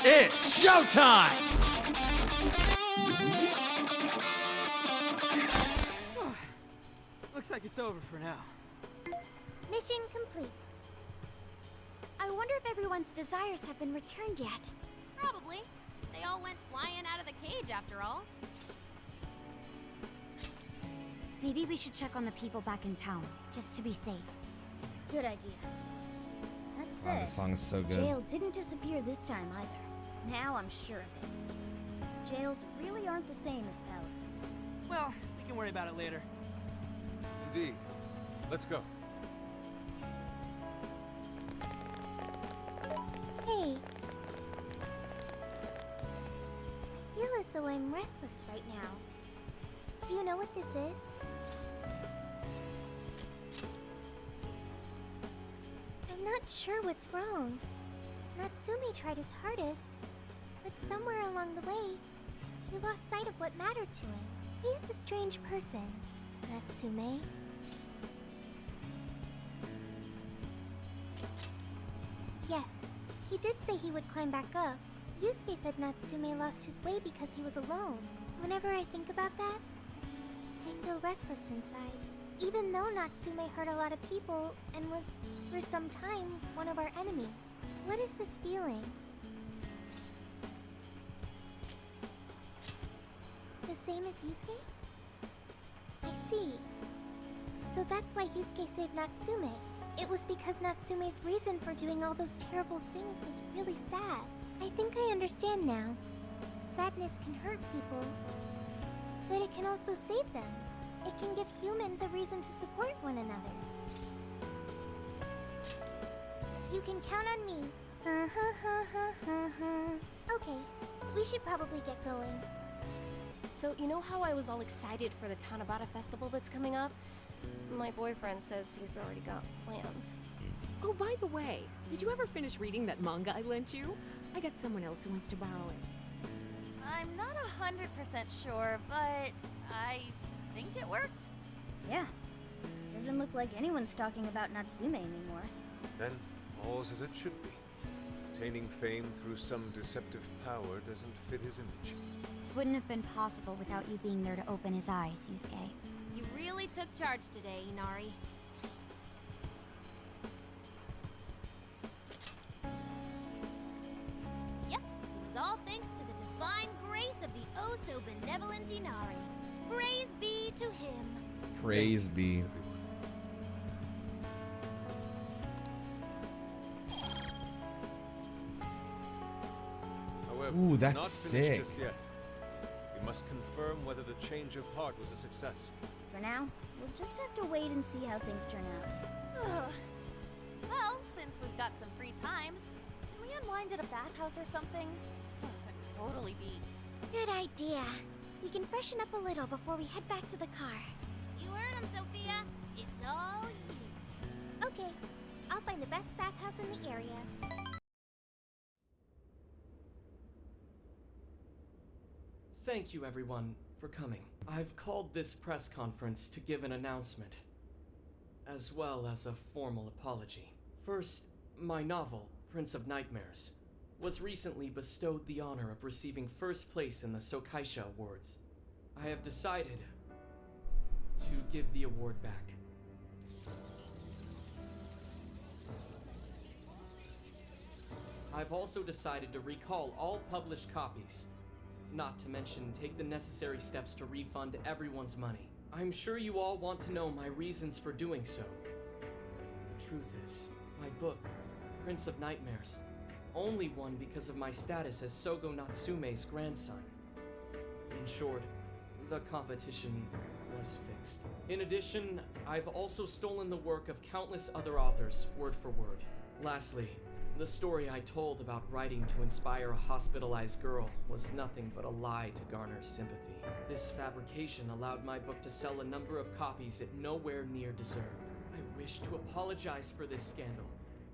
It's showtime! Looks like it's over for now. Mission complete. I wonder if everyone's desires have been returned yet. Probably. They all went flying out of the cage after all. Maybe we should check on the people back in town, just to be safe. Good idea. That Wow, said, this song is so good. jail didn't disappear this time either. Now I'm sure of it. Jails really aren't the same as palaces. Well, we can worry about it later. Indeed. Let's go. Hey. I feel as though I'm restless right now. Do you know what this is? I'm not sure what's wrong. Natsume tried his hardest, but somewhere along the way, he lost sight of what mattered to him. He is a strange person, Natsume. Yes, he did say he would climb back up. Yusuke said Natsume lost his way because he was alone. Whenever I think about that, I feel restless inside. Even though Natsume hurt a lot of people and was, for some time, one of our enemies. What is this feeling? The same as Yusuke? I see. So that's why Yusuke saved Natsume. It was because Natsume's reason for doing all those terrible things was really sad. I think I understand now. Sadness can hurt people, but it can also save them. It can give humans a reason to support one another. You can count on me. Okay, we should probably get going. So, you know how I was all excited for the Tanabata festival that's coming up? My boyfriend says he's already got plans. Oh, by the way, did you ever finish reading that manga I lent you? I got someone else who wants to borrow it. I'm not 100% sure, but I think it worked. Yeah. Doesn't look like anyone's talking about Natsume anymore. Then, all's as it should be. Attaining fame through some deceptive power doesn't fit his image. This wouldn't have been possible without you being there to open his eyes, Yusuke. You really took charge today, Inari. Yep, it was all thanks to the divine grace of the oh-so-benevolent Inari. Praise be to him. Praise be. However, Ooh, that's not sick. finished just yet. We must confirm whether the change of heart was a success. For now, we'll just have to wait and see how things turn out. Well, since we've got some free time, can we unwind at a bathhouse or something? I'm totally beat. Good idea. We can freshen up a little before we head back to the car. You heard him, Sophia. It's all you. Okay, I'll find the best bathhouse in the area. Thank you, everyone, for coming. I've called this press conference to give an announcement, as well as a formal apology. First, my novel, Prince of Nightmares, was recently bestowed the honor of receiving first place in the Sokaisha Awards. I have decided to give the award back. I've also decided to recall all published copies. Not to mention, take the necessary steps to refund everyone's money. I'm sure you all want to know my reasons for doing so. The truth is, my book, Prince of Nightmares, only won because of my status as Sogo Natsume's grandson. In short, the competition was fixed. In addition, I've also stolen the work of countless other authors, word for word. Lastly, the story I told about writing to inspire a hospitalized girl was nothing but a lie to garner sympathy. This fabrication allowed my book to sell a number of copies it nowhere near deserved. I wish to apologize for this scandal,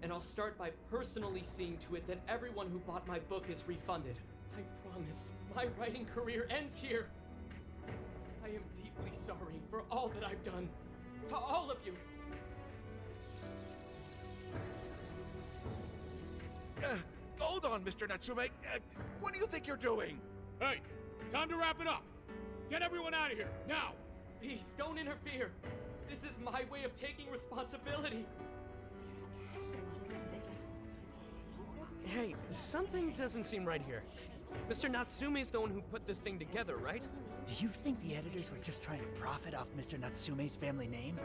and I'll start by personally seeing to it that everyone who bought my book is refunded. I promise my writing career ends here. I am deeply sorry for all that I've done. To all of you. Hold on, Mr. Natsume. What do you think you're doing? Hey, time to wrap it up. Get everyone out of here, now! Please, don't interfere. This is my way of taking responsibility. Hey, something doesn't seem right here. Mr. Natsume's the one who put this thing together, right? Do you think the editors were just trying to profit off Mr. Natsume's family name?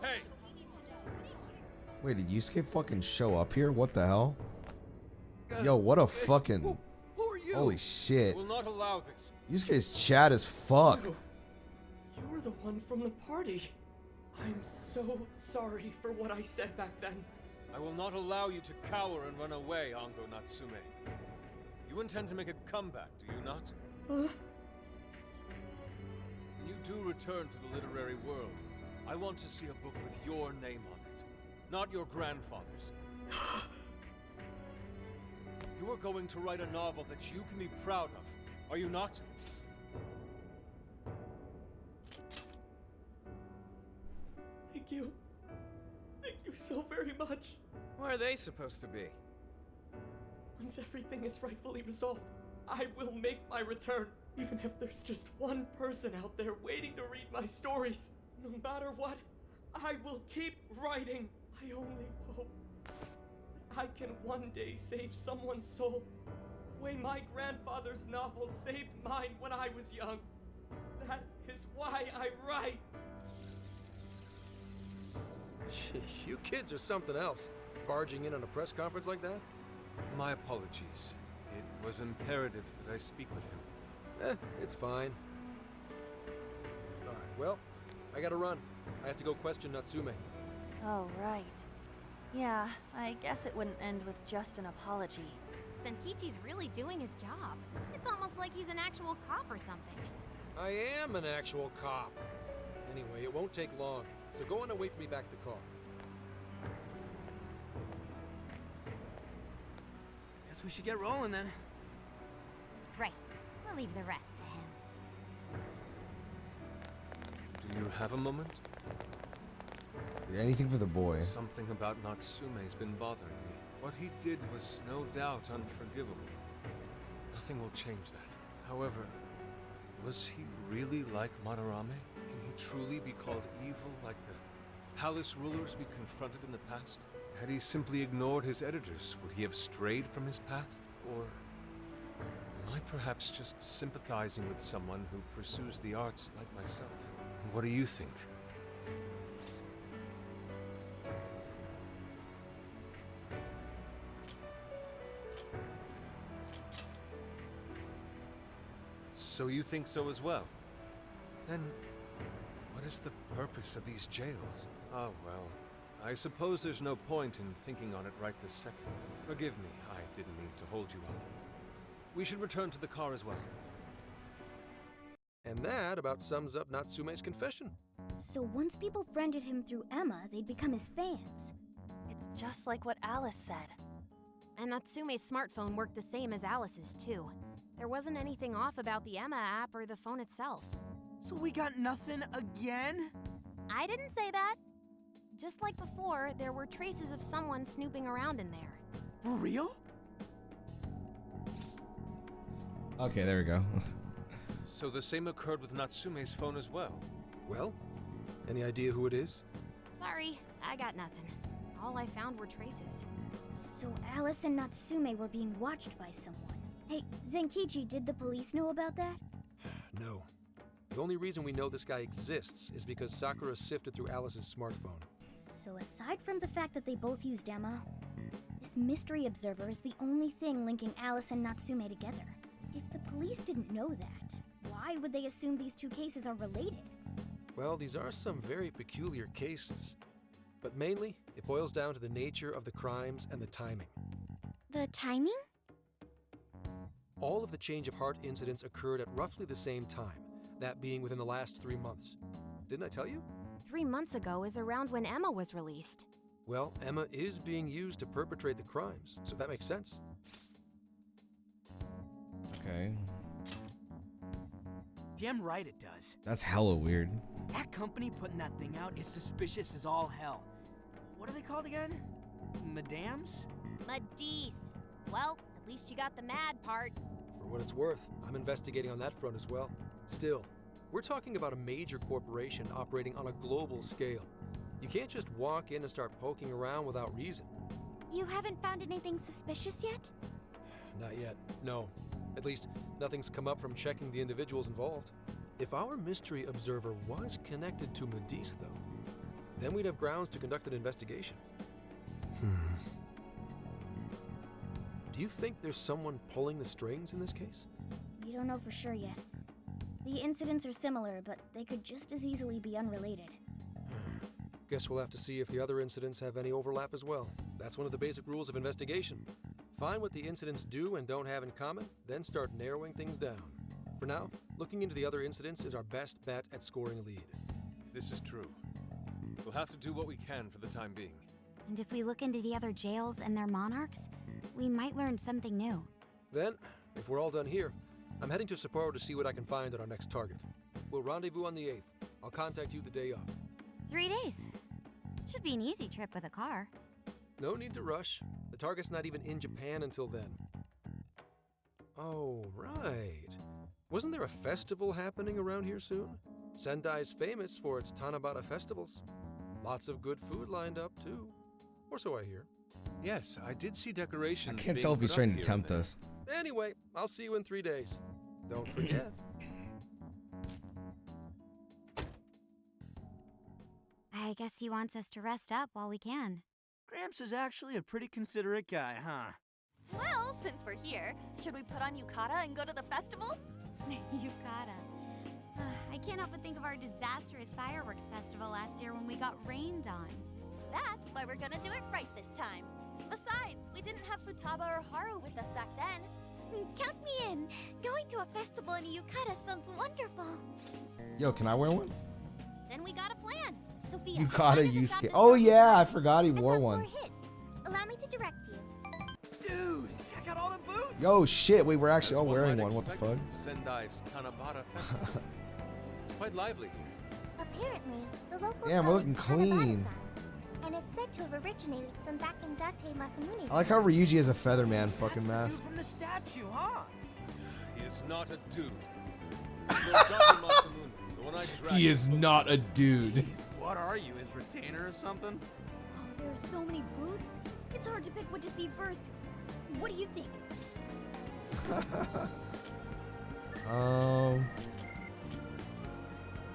Hey! Wait, did Yusuke fucking show up here? What the hell? Yo, what a fucking... Who are you? Holy shit. Will not allow this. Yusuke's chat as fuck. You're the one from the party. I'm so sorry for what I said back then. I will not allow you to cower and run away, Ango Natsume. You intend to make a comeback, do you not? When you do return to the literary world, I want to see a book with your name on it, not your grandfather's. You are going to write a novel that you can be proud of, are you not? Thank you. Thank you so very much. Where are they supposed to be? Once everything is rightfully resolved, I will make my return, even if there's just one person out there waiting to read my stories. No matter what, I will keep writing. I only hope that I can one day save someone's soul, the way my grandfather's novel saved mine when I was young. That is why I write. Sheesh, you kids are something else. Barging in on a press conference like that? My apologies. It was imperative that I speak with him. It's fine. Alright, well, I gotta run. I have to go question Natsume. Oh, right. Yeah, I guess it wouldn't end with just an apology. Senkichi's really doing his job. It's almost like he's an actual cop or something. I am an actual cop. Anyway, it won't take long, so go on and wait for me back at the car. Guess we should get rolling then. Right. We'll leave the rest to him. Do you have a moment? Anything for the boy. Something about Natsume's been bothering me. What he did was no doubt unforgivable. Nothing will change that. However, was he really like Madarame? Can he truly be called evil like the palace rulers we confronted in the past? Had he simply ignored his editors, would he have strayed from his path? Or am I perhaps just sympathizing with someone who pursues the arts like myself? What do you think? So you think so as well? Then, what is the purpose of these jails? Ah, well, I suppose there's no point in thinking on it right this second. Forgive me, I didn't mean to hold you up. We should return to the car as well. And that about sums up Natsume's confession. So once people friended him through Emma, they'd become his fans. It's just like what Alice said. And Natsume's smartphone worked the same as Alice's, too. There wasn't anything off about the Emma app or the phone itself. So we got nothing again? I didn't say that. Just like before, there were traces of someone snooping around in there. For real? Okay, there we go. So the same occurred with Natsume's phone as well? Well, any idea who it is? Sorry, I got nothing. All I found were traces. So Alice and Natsume were being watched by someone. Hey, Zenkichi, did the police know about that? No. The only reason we know this guy exists is because Sakura sifted through Alice's smartphone. So aside from the fact that they both used Emma, this mystery observer is the only thing linking Alice and Natsume together. If the police didn't know that, why would they assume these two cases are related? Well, these are some very peculiar cases. But mainly, it boils down to the nature of the crimes and the timing. The timing? All of the change of heart incidents occurred at roughly the same time, that being within the last 3 months. Didn't I tell you? 3 months ago is around when Emma was released. Well, Emma is being used to perpetrate the crimes, so that makes sense. Okay. Damn right it does. That's hella weird. That company putting that thing out is suspicious as all hell. What are they called again? Madams? Madise. Well, at least you got the mad part. For what it's worth, I'm investigating on that front as well. Still, we're talking about a major corporation operating on a global scale. You can't just walk in and start poking around without reason. You haven't found anything suspicious yet? Not yet, no. At least, nothing's come up from checking the individuals involved. If our mystery observer was connected to Madise, though, then we'd have grounds to conduct an investigation. Do you think there's someone pulling the strings in this case? We don't know for sure yet. The incidents are similar, but they could just as easily be unrelated. Guess we'll have to see if the other incidents have any overlap as well. That's one of the basic rules of investigation. Find what the incidents do and don't have in common, then start narrowing things down. For now, looking into the other incidents is our best bet at scoring a lead. This is true. We'll have to do what we can for the time being. And if we look into the other jails and their monarchs, we might learn something new. Then, if we're all done here, I'm heading to Sapporo to see what I can find at our next target. We'll rendezvous on the 8th. I'll contact you the day of. 3 days. Should be an easy trip with a car. No need to rush. The target's not even in Japan until then. Oh, right. Wasn't there a festival happening around here soon? Sendai's famous for its Tanabata festivals. Lots of good food lined up, too. Or so I hear. Yes, I did see decorations. I can't being tell if he's put trying up to here tempt and us. Anyway, I'll see you in 3 days. Don't forget. I guess he wants us to rest up while we can. Gramps is actually a pretty considerate guy, huh? Well, since we're here, should we put on yukata and go to the festival? Yukata. I can't help but think of our disastrous fireworks festival last year when we got rained on. That's why we're gonna do it right this time. Besides, we didn't have Futaba or Haru with us back then. Count me in. Going to a festival in a yukata sounds wonderful. Yo, can I wear one? Then we got a plan. Sophia, Yucata why don't you Yusuke. stop Oh this yeah, I forgot he wore one. Allow me to direct you. Dude, check out all the boots! Yo, shit, we were actually all As wearing might one. What the expect fuck? from Sendai's Tanabata festival. It's quite lively here. Apparently, the locals Damn, call we're it looking clean. Tanabata-san, and it's said to have originated from back in Date Masamune's I like how time. Ryuji has a featherman fucking That's the mask. dude from the statue, huh? He is not a dude. He's no Dr. Masamune, the one I dragged. He is not a dude. Jeez, what are you, his retainer or something? Oh, there are so many booths. It's hard to pick what to see first. What do you think?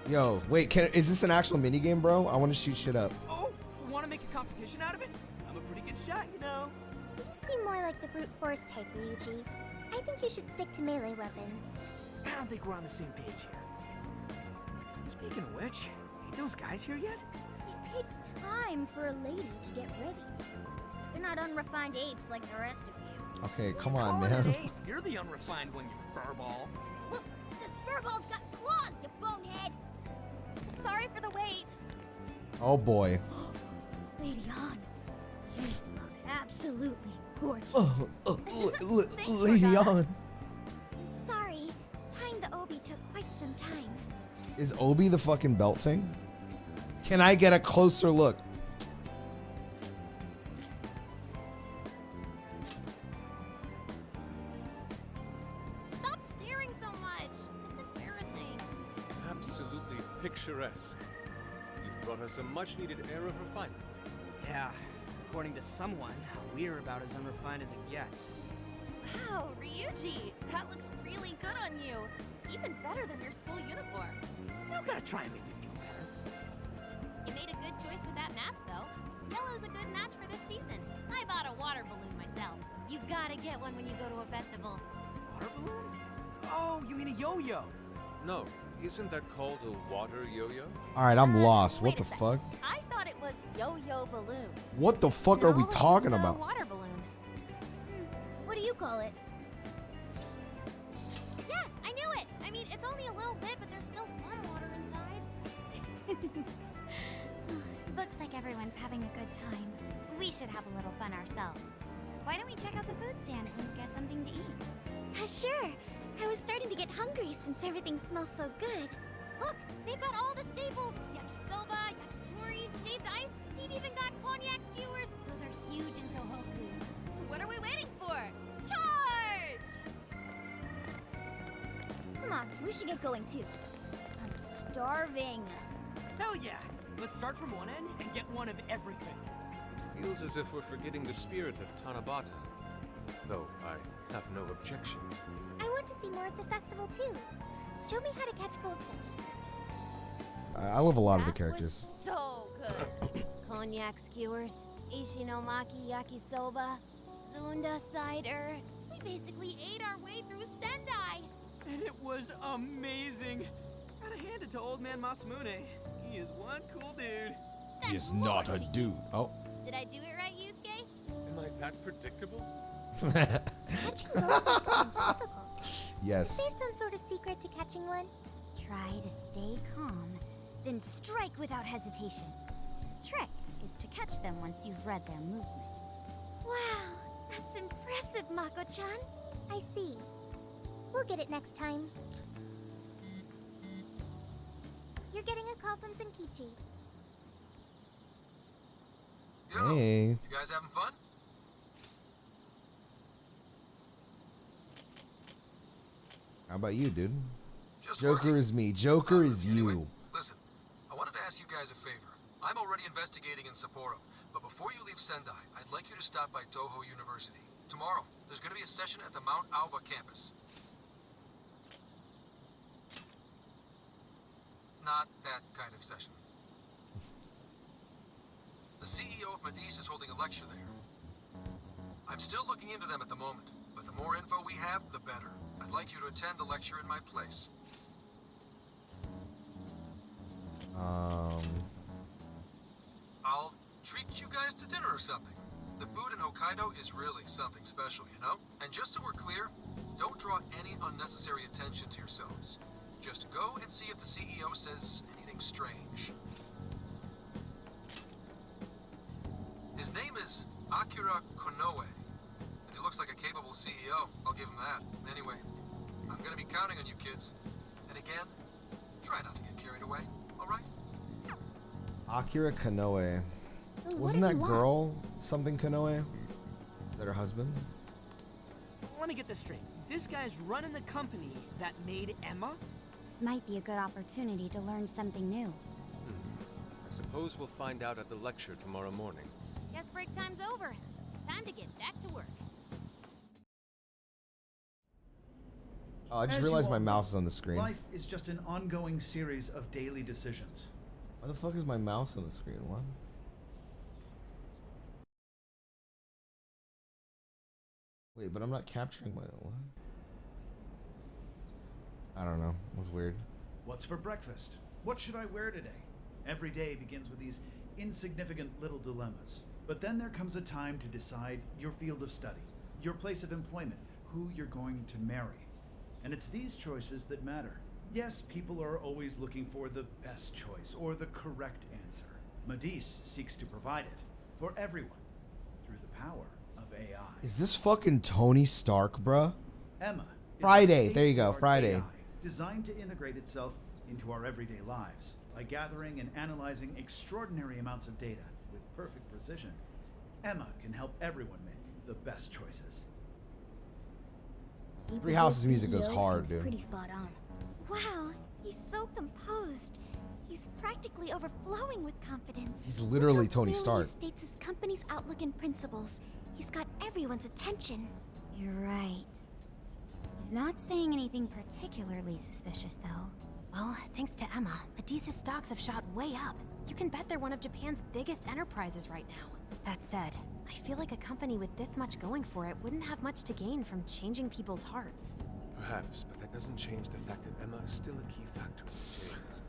Yo, wait, is this an actual minigame, bro? I want to shoot shit up. Oh, want to make a competition out of it? I'm a pretty good shot, you know. You seem more like the brute force type, Ryuji. I think you should stick to melee weapons. I don't think we're on the same page here. Speaking of which, ain't those guys here yet? It takes time for a lady to get ready. They're not unrefined apes like the rest of you. Okay, come on, Call it man. an ape. You're the unrefined one, you furball. Look, this furball's got claws, you bonehead! Sorry for the wait. Oh boy. Lady Han, you look absolutely gorgeous. Lady on. Sorry, tying the obi took quite some time. Is Obi the fucking belt thing? Can I get a closer look? Stop staring so much. It's embarrassing. Absolutely picturesque. You've brought us a much-needed air of refinement. Yeah, according to someone, we're about as unrefined as it gets. Wow, Ryuji, that looks really good on you. Even better than your school uniform. You don't gotta try and make me feel better. You made a good choice with that mask, though. Yellow's a good match for this season. I bought a water balloon myself. You gotta get one when you go to a festival. Water balloon? Oh, you mean a yo-yo? No, isn't that called a water yo-yo? Alright, I'm lost. What Wait a the sec. fuck? I thought it was yo-yo balloon. What the fuck are we No, talking it's a about? water balloon. What do you call it? Yeah, I knew it. I mean, it's only a little bit, but there's still some water inside. Looks like everyone's having a good time. We should have a little fun ourselves. Why don't we check out the food stands and get something to eat? Sure. I was starting to get hungry since everything smells so good. Look, they've got all the staples. Yakisoba, yakitori, shaved ice. They've even got cognac skewers. Those are huge in Tohoku. What are we waiting for? Charge! Come on, we should get going too. I'm starving. Hell yeah! Let's start from one end and get one of everything. Feels as if we're forgetting the spirit of Tanabata. Though I have no objections. I want to see more of the festival too. Show me how to catch goldfish. I love a lot of the That characters. was so good. Cognac skewers, ishinomaki yakisoba, zunda cider. We basically ate our way through Sendai. And it was amazing. Gotta hand it to old man Masamune. He is one cool dude. He is not a dude. Oh. Did I do it right, Yusuke? Am I that predictable? Catching goldfish seems difficult. Yes. Is there some sort of secret to catching one? Try to stay calm, then strike without hesitation. Trick is to catch them once you've read their movements. Wow, that's impressive, Mako-chan. I see. We'll get it next time. You're getting a call from Zenkichi. Hey. You guys having fun? How about you, dude? Just Joker working. is me. Joker is Anyway, you. listen, I wanted to ask you guys a favor. I'm already investigating in Sapporo, but before you leave Sendai, I'd like you to stop by Toho University. Tomorrow, there's going to be a session at the Mount Aoba campus. Not that kind of session. The CEO of Medice is holding a lecture there. I'm still looking into them at the moment, but the more info we have, the better. I'd like you to attend the lecture in my place. I'll treat you guys to dinner or something. The food in Hokkaido is really something special, you know? And just so we're clear, don't draw any unnecessary attention to yourselves. Just go and see if the CEO says anything strange. His name is Akira Konoe, and he looks like a capable CEO. I'll give him that. Anyway, I'm gonna be counting on you kids. And again, try not to get carried away, alright? Akira Konoe. What Wasn't do that you want? girl something Konoe? Is that her husband? Let me get this straight. This guy's running the company that made Emma? This might be a good opportunity to learn something new. I suppose we'll find out at the lecture tomorrow morning. Guess break time's over. Time to get back to work. Oh, I just As realized you my all know, mouse is on the screen. Life is just an ongoing series of daily decisions. Why the fuck is my mouse on the screen? What? Wait, but I'm not capturing my what? I don't know. It was weird. What's for breakfast? What should I wear today? Every day begins with these insignificant little dilemmas. But then there comes a time to decide your field of study, your place of employment, who you're going to marry. And it's these choices that matter. Yes, people are always looking for the best choice or the correct answer. Medice seeks to provide it for everyone through the power of AI. Is this fucking Tony Stark, bruh? Emma is Friday. a There you go. state-of-the-art Friday. AI designed to integrate itself into our everyday lives by gathering and analyzing extraordinary amounts of data with perfect precision. Emma can help everyone make the best choices. Three Houses music CEO goes hard, seems dude. Pretty spot on. Wow, he's so composed. He's practically overflowing with confidence. He's literally Look how Tony clearly Stark. He states his company's outlook and principles. He's got everyone's attention. You're right. He's not saying anything particularly suspicious, though. Well, thanks to Emma, Medice's stocks have shot way up. You can bet they're one of Japan's biggest enterprises right now. That said, I feel like a company with this much going for it wouldn't have much to gain from changing people's hearts. Perhaps, but that doesn't change the fact that Emma is still a key factor in the chains.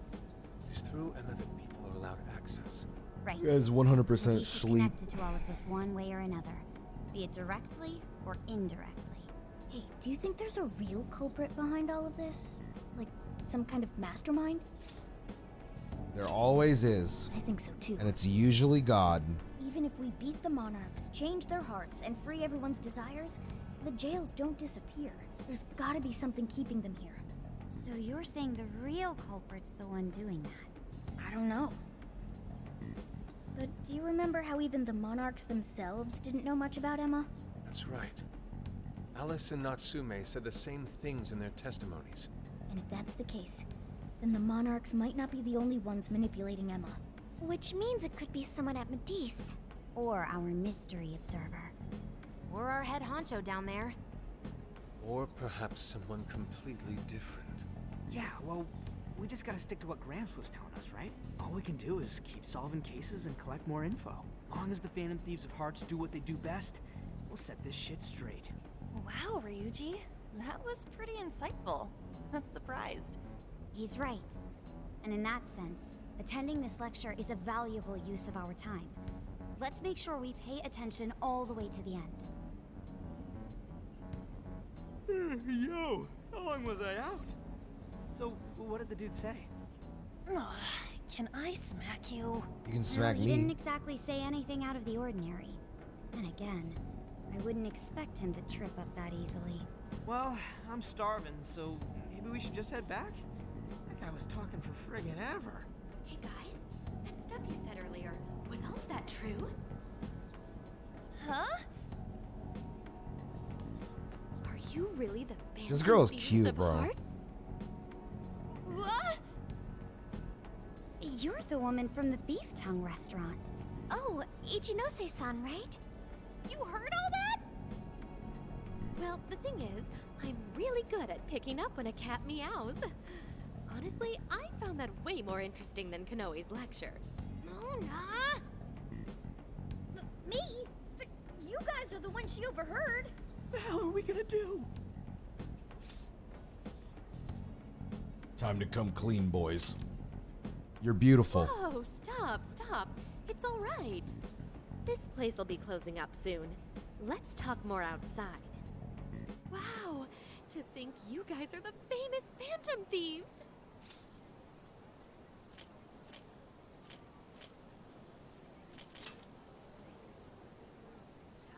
It is through Emma that people are allowed access. Right. You guys 100% Medice is sleep. connected to all of this one way or another, be it directly or indirectly. Hey, do you think there's a real culprit behind all of this? Like, some kind of mastermind? There always is. I think so too. And it's usually God. Even if we beat the monarchs, change their hearts, and free everyone's desires, The jails don't disappear. There's gotta be something keeping them here. So you're saying the real culprit's the one doing that? I don't know. But do you remember how even the monarchs themselves didn't know much about Emma? That's right. Alice and Natsume said the same things in their testimonies. And if that's the case, then the monarchs might not be the only ones manipulating Emma. Which means it could be someone at Medice. Or our mystery observer. Or our head honcho down there. Or perhaps someone completely different. Yeah, well, we just gotta stick to what Gramps was telling us, right? All we can do is keep solving cases and collect more info. Long as the Phantom Thieves of Hearts do what they do best, we'll set this shit straight. Wow, Ryuji. That was pretty insightful. I'm surprised. He's right. And in that sense, attending this lecture is a valuable use of our time. Let's make sure we pay attention all the way to the end. Yo, how long was I out? So, what did the dude say? Can I smack you? You can smack He me. didn't exactly say anything out of the ordinary. Then again, I wouldn't expect him to trip up that easily. Well, I'm starving, so maybe we should just head back? That guy was talking for friggin' ever. Hey guys, that stuff you said earlier, was all of that true? Huh? Are you really the Phantom This girl is Thieves cute, of bro. Hearts? What? You're the woman from the beef tongue restaurant. Oh, Ichinose-san, right? You heard all that? Well, the thing is, I'm really good at picking up when a cat meows. Honestly, I found that way more interesting than Konoe's lecture. Mona! Me? But you guys are the ones she overheard. The hell are we gonna do? Time to come clean, boys. You're beautiful. Whoa, stop. It's all right. This place will be closing up soon. Let's talk more outside. Wow, to think you guys are the famous Phantom Thieves.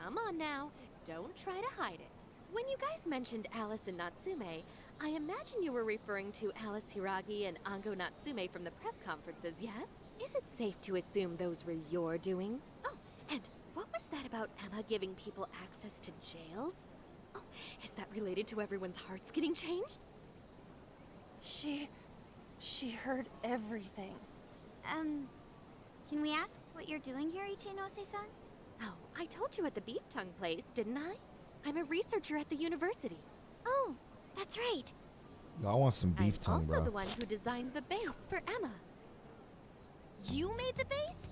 Come on now, don't try to hide it. When you guys mentioned Alice and Natsume, I imagine you were referring to Alice Hiragi and Ango Natsume from the press conferences, yes? Is it safe to assume those were your doing? Oh, and what was that about Emma giving people access to jails? Oh, is that related to everyone's hearts getting changed? She heard everything. Can we ask what you're doing here, Ichinose-san? Oh, I told you at the beef tongue place, didn't I? I'm a researcher at the university. Oh, that's right. Yo, I want some beef I'm tongue, also bro. the one who designed the base for Emma. You made the base?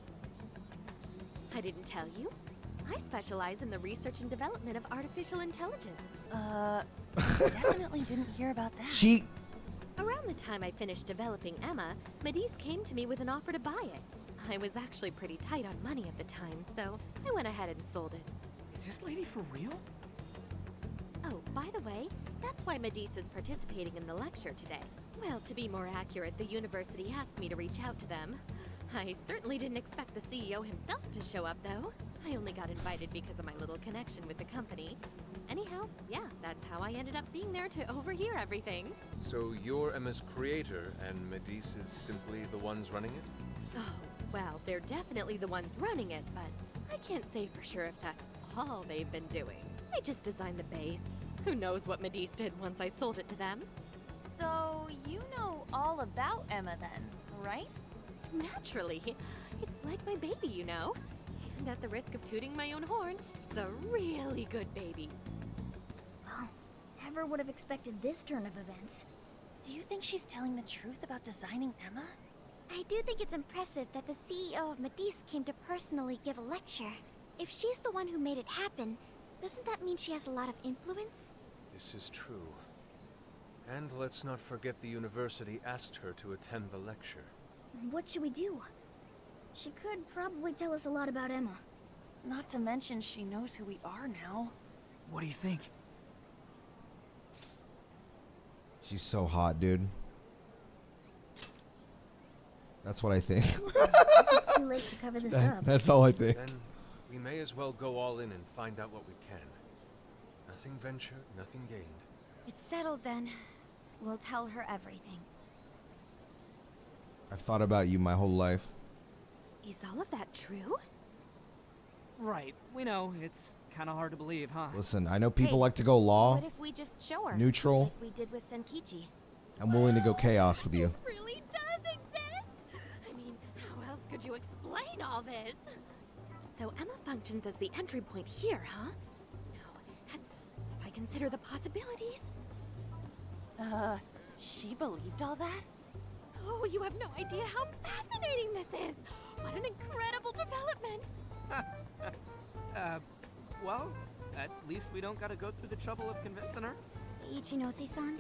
I didn't tell you. I specialize in the research and development of artificial intelligence. Definitely didn't hear about that. She. Around the time I finished developing Emma, Medice came to me with an offer to buy it. I was actually pretty tight on money at the time, so I went ahead and sold it. Is this lady for real? Oh, by the way, that's why Medice is participating in the lecture today. Well, to be more accurate, the university asked me to reach out to them. I certainly didn't expect the CEO himself to show up, though. I only got invited because of my little connection with the company. Anyhow, yeah, that's how I ended up being there to overhear everything. So you're Emma's creator, and Medice is simply the ones running it? Oh, well, they're definitely the ones running it, but I can't say for sure if that's all they've been doing. I just designed the base. Who knows what Medice did once I sold it to them? So, you know all about Emma then, right? Naturally. It's like my baby, you know. And at the risk of tooting my own horn, it's a really good baby. Well, never would have expected this turn of events. Do you think she's telling the truth about designing Emma? I do think it's impressive that the CEO of Medice came to personally give a lecture. If she's the one who made it happen, doesn't that mean she has a lot of influence? This is true. And let's not forget the university asked her to attend the lecture. What should we do? She could probably tell us a lot about Emma. Not to mention she knows who we are now. What do you think? She's so hot, dude. That's what I think. Guess it's too late to cover this up. That's all I think. Then we may as well go all in and find out what we can. Nothing ventured, nothing gained. It's settled then. We'll tell her everything. I've thought about you my whole life. Is all of that true? Right. We know. It's kind of hard to believe, huh? Listen, I know people Hey, like to go law. What if we just show her? Neutral. Like we did with Senkichi. I'm willing to go chaos with you. Really does exist! I mean, how else could you explain all this? So Emma functions as the entry point here, huh? No, that's... If I consider the possibilities... She believed all that? Oh, you have no idea how fascinating this is! What an incredible development! Well, at least we don't gotta go through the trouble of convincing her. Ichinose-san,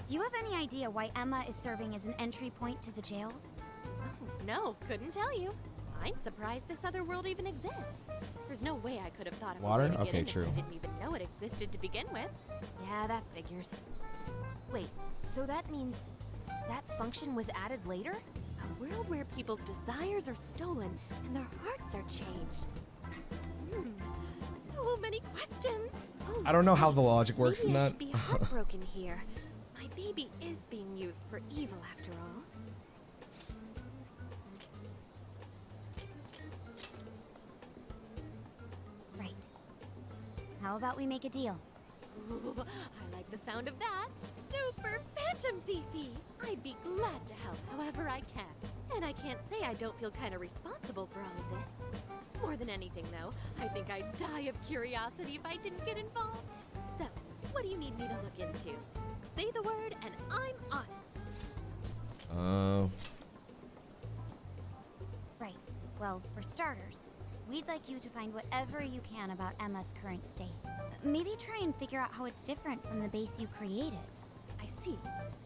do you have any idea why Emma is serving as an entry point to the jails? Oh, no, couldn't tell you. I'm surprised this other world even exists. There's no way I could have thought of Water? a way to get Okay, in true. if I didn't even know it existed to begin with. Yeah, that figures. Wait, so that means that function was added later? A world where people's desires are stolen and their hearts are changed. So many questions. Oh, I don't know how the logic works maybe in I that. should be heartbroken here. My baby is being used for evil after all. Right. How about we make a deal? Ooh, I like the sound of that. Super Phantom Thiefy! I'd be glad to help however I can. And I can't say I don't feel kind of responsible for all of this. More than anything, though, I think I'd die of curiosity if I didn't get involved. So, what do you need me to look into? Say the word and I'm on it. Right. Well, for starters, we'd like you to find whatever you can about Emma's current state. Maybe try and figure out how it's different from the base you created. I see.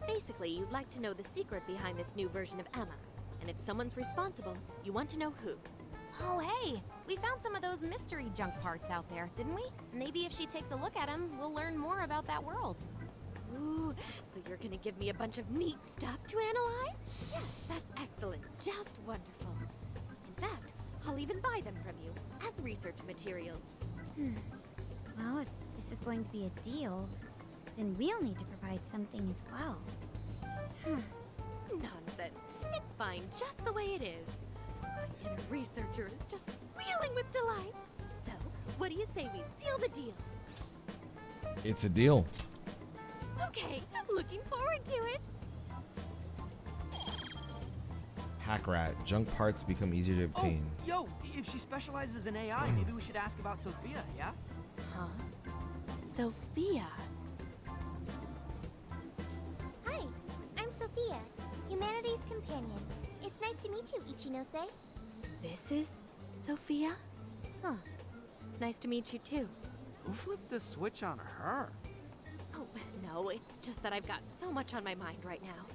Basically, you'd like to know the secret behind this new version of Emma. And if someone's responsible, you want to know who. Oh, hey, we found some of those mystery junk parts out there, didn't we? Maybe if she takes a look at them, we'll learn more about that world. Ooh, so you're gonna give me a bunch of neat stuff to analyze? Yes, that's excellent. Just wonderful. In fact, I'll even buy them from you as research materials. Well, if this is going to be a deal, then we'll need to provide something as well. Nonsense. It's fine just the way it is. My inner researcher is just squealing with delight. So, what do you say we seal the deal? It's a deal. Okay, looking forward to it. Hack rat. Junk parts become easier to obtain. Yo, if she specializes in AI, maybe we should ask about Sophia, yeah? Huh? Sophia? Hi, I'm Sophia, Humanity's companion. It's nice to meet you, Ichinose. This is Sophia? Huh. It's nice to meet you too. Who flipped the switch on her? Oh, no, it's just that I've got so much on my mind right now.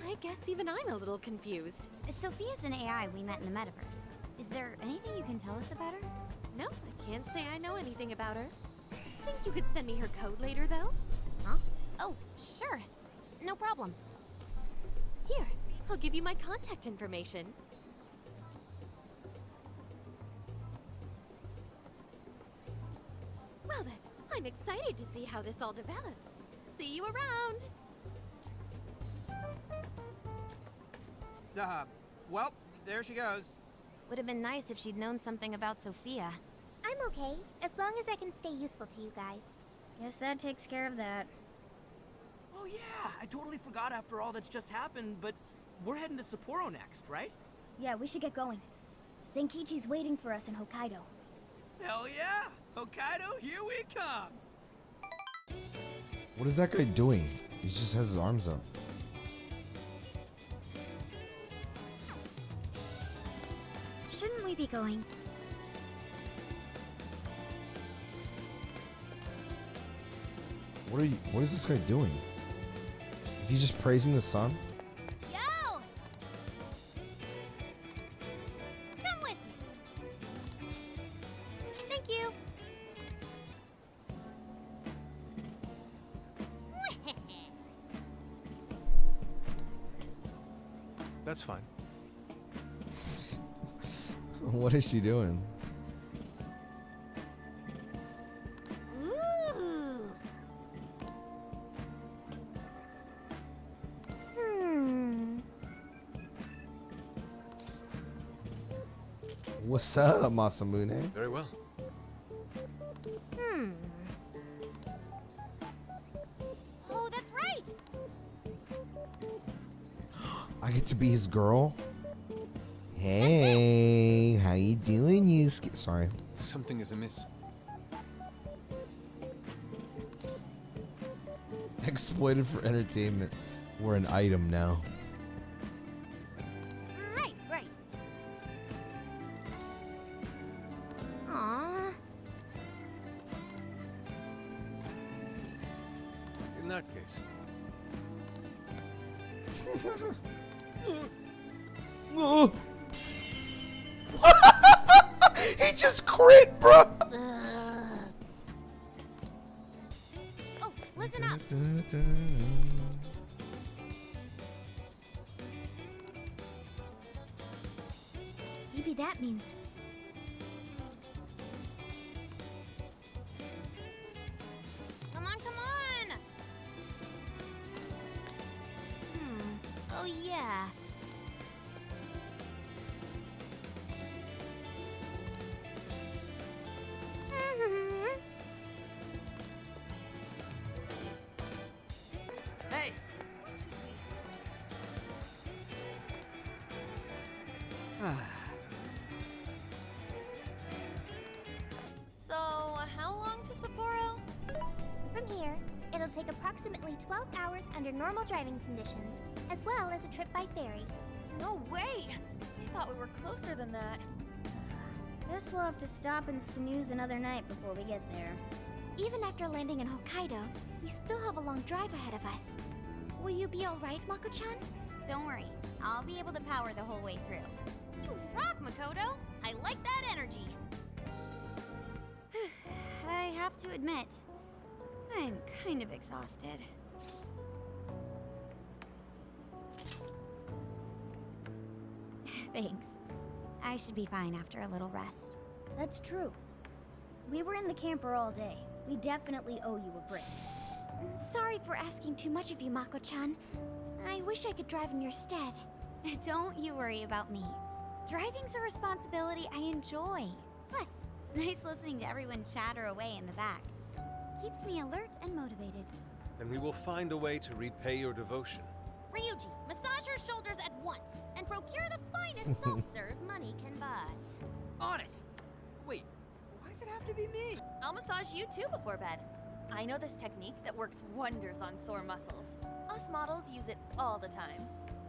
I guess even I'm a little confused. Sophia's an AI we met in the metaverse. Is there anything you can tell us about her? No, I can't say I know anything about her. Think you could send me her code later, though? Huh? Oh, sure. No problem. Here, I'll give you my contact information. Well then, I'm excited to see how this all develops. See you around! Well, there she goes. Would have been nice if she'd known something about Sophia. I'm okay, as long as I can stay useful to you guys. Guess that takes care of that. Oh yeah, I totally forgot after all that's just happened, but we're heading to Sapporo next, right? Yeah, we should get going. Zenkichi's waiting for us in Hokkaido. Hell yeah! Hokkaido, here we come! What is that guy doing? He just has his arms up. Shouldn't we be going? What is this guy doing? Is he just praising the sun? Yo! Come with me. Thank you. That's fine. What is she doing? Ooh. What's up, Masamune? Very well. Oh, that's right! I get to be his girl. Hey, how you doing, Yusuke? Sorry. Something is amiss. Exploited for entertainment. We're an item now. Right. Aww. In that case. He just crit, bro. Oh, listen up. Maybe that means. Come on, come on! Oh yeah. Hey! So, how long to Sapporo? From here, it'll take approximately 12 hours under normal driving conditions, as well as a trip by ferry. No way! I thought we were closer than that. Guess we'll have to stop and snooze another night before we get there. Even after landing in Hokkaido, we still have a long drive ahead of us. Will you be alright, Mako-chan? Don't worry, I'll be able to power the whole way through. You rock, Makoto! I like that energy! I have to admit, I'm kind of exhausted. Thanks. I should be fine after a little rest. That's true. We were in the camper all day. We definitely owe you a break. Sorry for asking too much of you, Mako-chan. I wish I could drive in your stead. Don't you worry about me. Driving's a responsibility I enjoy. Plus, it's nice listening to everyone chatter away in the back. Keeps me alert and motivated. Then we will find a way to repay your devotion. Ryuji, massage her shoulders at once and procure the finest self-serve money can buy. On it! Wait, why does it have to be me? I'll massage you too before bed. I know this technique that works wonders on sore muscles. Us models use it all the time.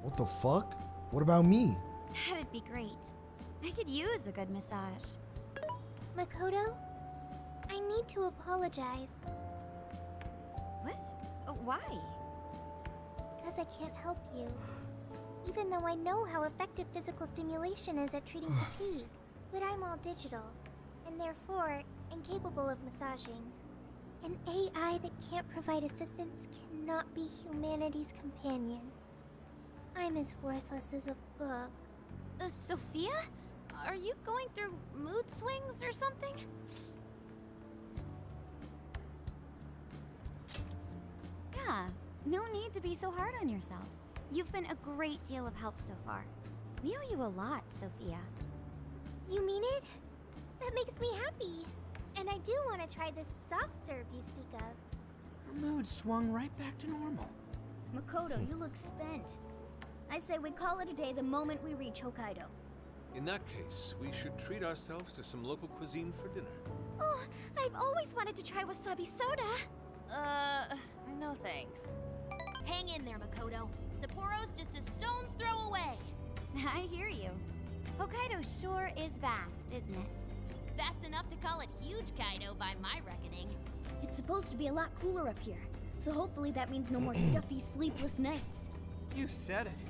What the fuck? What about me? That'd be great. I could use a good massage. Makoto, I need to apologize. What? Why? Because I can't help you. Even though I know how effective physical stimulation is at treating fatigue. But I'm all digital, and therefore incapable of massaging. An AI that can't provide assistance cannot be humanity's companion. I'm as worthless as a book. Sophia? Are you going through mood swings or something? Yeah, no need to be so hard on yourself. You've been a great deal of help so far. We owe you a lot, Sophia. You mean it? That makes me happy. And I do want to try this soft serve you speak of. Her mood swung right back to normal. Makoto, you look spent. I say we call it a day the moment we reach Hokkaido. In that case, we should treat ourselves to some local cuisine for dinner. Oh, I've always wanted to try wasabi soda. No thanks. Hang in there, Makoto. Sapporo's just a stone's throw away. I hear you. Hokkaido sure is vast, isn't it? Vast enough to call it huge Kaido by my reckoning. It's supposed to be a lot cooler up here, so hopefully that means no more stuffy, sleepless nights. You said it.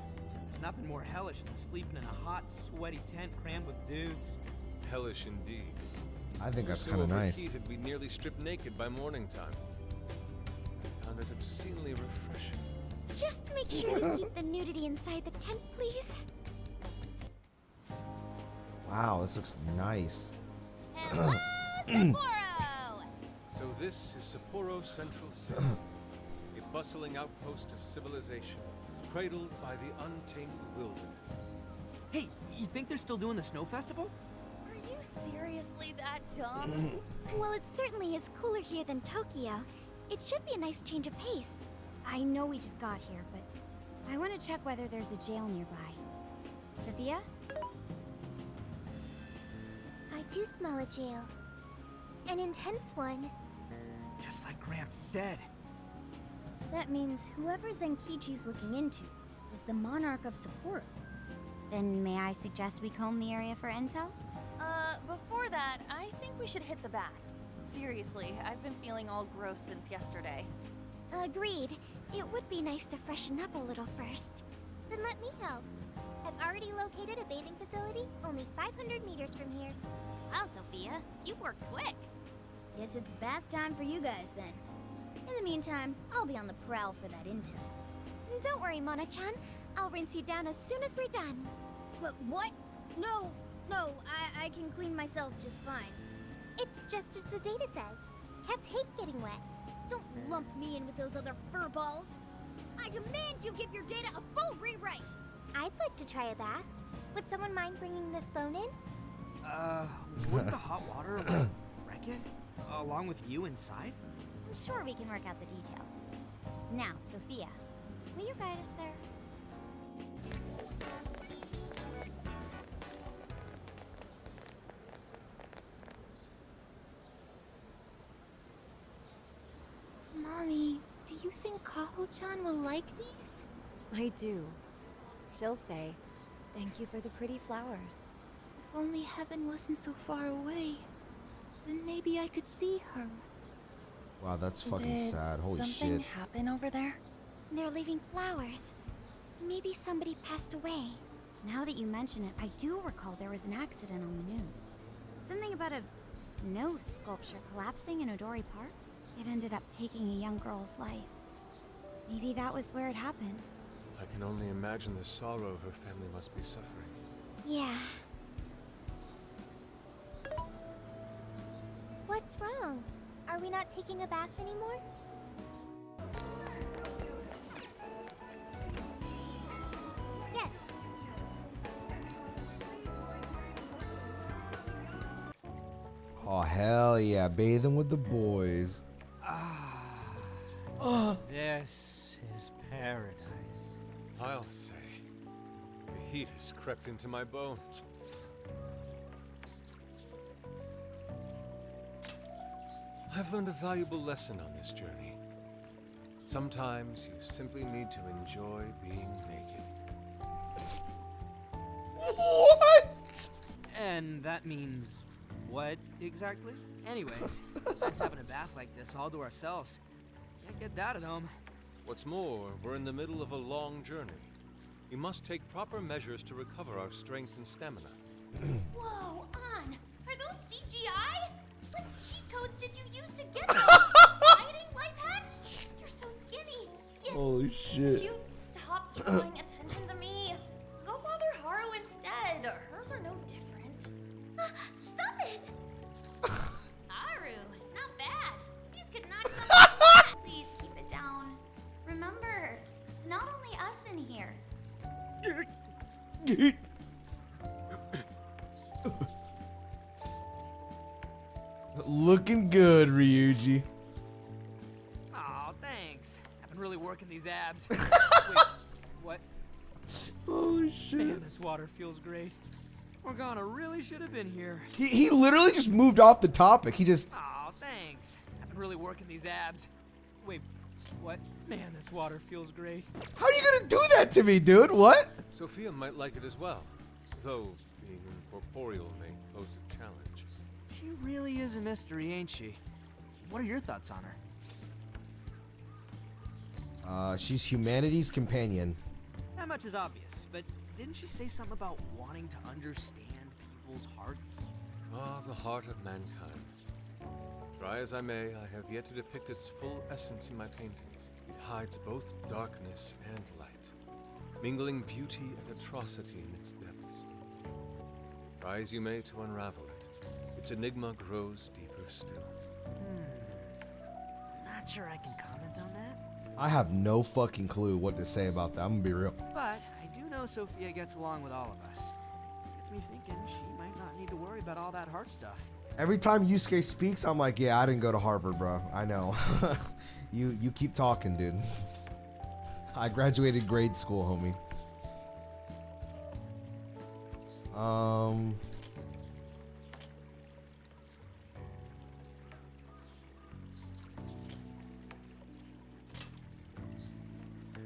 There's nothing more hellish than sleeping in a hot, sweaty tent crammed with dudes. Hellish indeed. I think that's So kind of nice. overheated, we nearly stripped naked by morning time. I found it obscenely refreshing. Just make sure you keep the nudity inside the tent, please. Wow, this looks nice. Hello, Sapporo! So this is Sapporo Central City, a bustling outpost of civilization, cradled by the untamed wilderness. Hey, you think they're still doing the snow festival? Are seriously that dumb? Well, it certainly is cooler here than Tokyo. It should be a nice change of pace. I know we just got here, but I want to check whether there's a jail nearby. Sophia? I do smell a jail. An intense one. Just like Gramps said. That means whoever Zenkichi's looking into is the monarch of Sapporo. Then may I suggest we comb the area for intel? Before that, I think we should hit the bath. Seriously, I've been feeling all gross since yesterday. Agreed. It would be nice to freshen up a little first. Then let me help. I've already located a bathing facility only 500 meters from here. Wow, Sophia, you work quick. Guess it's bath time for you guys then. In the meantime, I'll be on the prowl for that intel. Don't worry, Mona-chan. I'll rinse you down as soon as we're done. What? No, I can clean myself just fine. It's just as the data says. Cats hate getting wet. Don't lump me in with those other furballs. I demand you give your data a full rewrite. I'd like to try a bath. Would someone mind bringing this phone in? Wouldn't the hot water, like, wreck it? Along with you inside? I'm sure we can work out the details. Now, Sophia, will you guide us there? Mommy, do you think Kaho-chan will like these? I do. She'll say, "Thank you for the pretty flowers." If only heaven wasn't so far away. Then maybe I could see her. Wow, that's fucking sad. Holy something shit. happen over there? They're leaving flowers. Maybe somebody passed away. Now that you mention it, I do recall there was an accident on the news. Something about a snow sculpture collapsing in Odori Park. It ended up taking a young girl's life. Maybe that was where it happened. I can only imagine the sorrow her family must be suffering. Yeah. What's wrong? Are we not taking a bath anymore? Yes. Oh, hell yeah. Bathing with the boys. This is paradise. I'll say, the heat has crept into my bones. I've learned a valuable lesson on this journey. Sometimes you simply need to enjoy being naked. What? And that means what exactly? Anyways, it's nice having a bath like this all to ourselves. Can't get that at home. What's more, we're in the middle of a long journey. We must take proper measures to recover our strength and stamina. Whoa, On! Are those CGI? What cheat codes did you use to get those? Dieting life hacks? You're so skinny. Holy shit. Would you stop drawing attention to me? Go bother Haru instead. Hers are no different. Stop it! Haru, not bad. These could knock some. Please keep it down. Remember, it's not only us in here. Looking good, Ryuji. Aw, thanks. I've been really working these abs. Wait, what? Oh shit. Man, this water feels great. Morgana really should have been here. He literally just moved off the topic. He just... Aw, thanks. I've been really working these abs. Wait, what? Man, this water feels great. How are you gonna do that to me, dude? What? Sophia might like it as well, though being incorporeal may pose a challenge. She really is a mystery, ain't she? What are your thoughts on her? She's humanity's companion. That much is obvious, but didn't she say something about wanting to understand people's hearts? Ah, the heart of mankind. Try as I may, I have yet to depict its full essence in my paintings. It hides both darkness and light, mingling beauty and atrocity in its depths. Try as you may to unravel it, its enigma grows deeper still. Not sure I can comment on that. I have no fucking clue what to say about that. I'm gonna be real. But I do know Sophia gets along with all of us. It's gets me thinking she might not need to worry about all that heart stuff. Every time Yusuke speaks, I'm like, yeah, I didn't go to Harvard, bro. I know. You keep talking, dude. I graduated grade school, homie.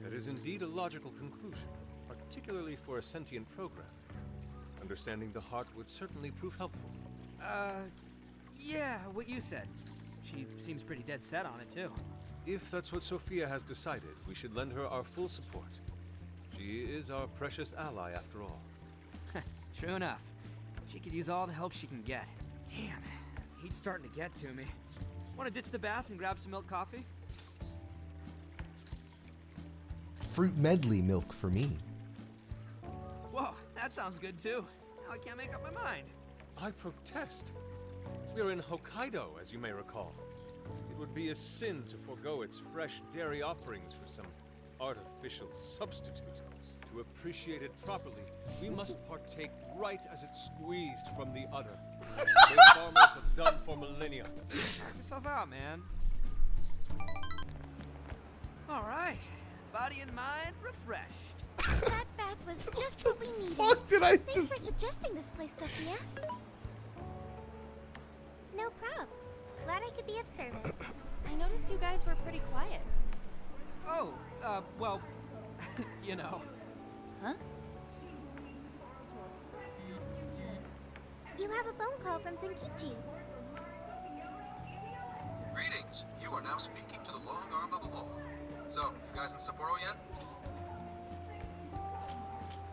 That is indeed a logical conclusion, particularly for a sentient program. Understanding the heart would certainly prove helpful. Yeah, what you said. She seems pretty dead set on it, too. If that's what Sophia has decided, we should lend her our full support. She is our precious ally, after all. True enough. She could use all the help she can get. Damn, heat's starting to get to me. Want to ditch the bath and grab some milk coffee? Fruit medley milk for me. Whoa, that sounds good, too. Now I can't make up my mind. I protest. We're in Hokkaido, as you may recall. It would be a sin to forego its fresh dairy offerings for some artificial substitute. To appreciate it properly, we must partake right as it's squeezed from the udder. The way farmers have done for millennia. Knock yourself out, man. All right, body and mind refreshed. That bath was just what we needed. Fuck did I Thanks for suggesting this place, Sophia. No prob. Glad I could be of service. I noticed you guys were pretty quiet. Oh, well, you know. Huh? You have a phone call from Zenkichi. Greetings. You are now speaking to the long arm of a wall. So, you guys in Sapporo yet?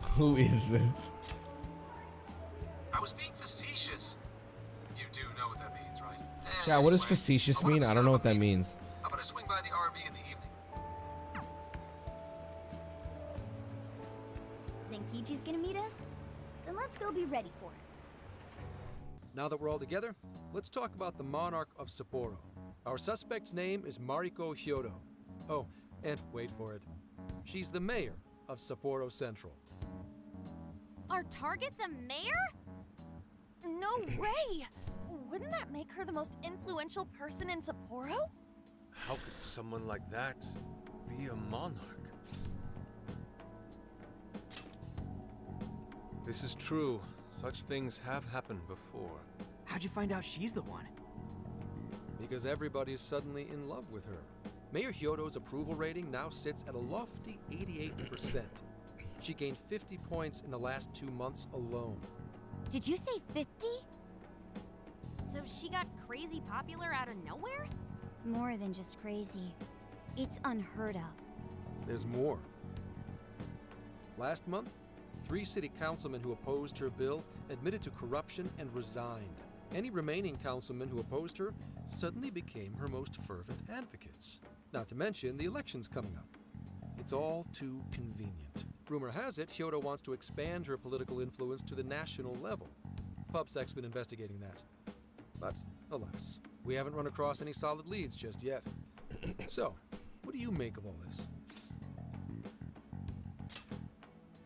Who is this? I was being facetious. You do know what that means, right? Chat, what does Anyway, facetious I wanted mean? to I don't know what that means. How about I swing by the RV in the evening? Zenkichi's gonna meet us? Then let's go be ready for it. Now that we're all together, let's talk about the monarch of Sapporo. Our suspect's name is Mariko Hyodo. Oh, and wait for it. She's the mayor of Sapporo Central. Our target's a mayor? No way! Wouldn't that make her the most influential person in Sapporo? How could someone like that be a monarch? This is true. Such things have happened before. How'd you find out she's the one? Because everybody's suddenly in love with her. Mayor Hyodo's approval rating now sits at a lofty 88%. She gained 50 points in the last 2 months alone. Did you say 50? So she got crazy popular out of nowhere? It's more than just crazy. It's unheard of. There's more. Last month, 3 city councilmen who opposed her bill admitted to corruption and resigned. Any remaining councilmen who opposed her suddenly became her most fervent advocates. Not to mention the elections coming up. It's all too convenient. Rumor has it, Hyodo wants to expand her political influence to the national level. PubSec's been investigating that. But, alas, we haven't run across any solid leads just yet. So, what do you make of all this?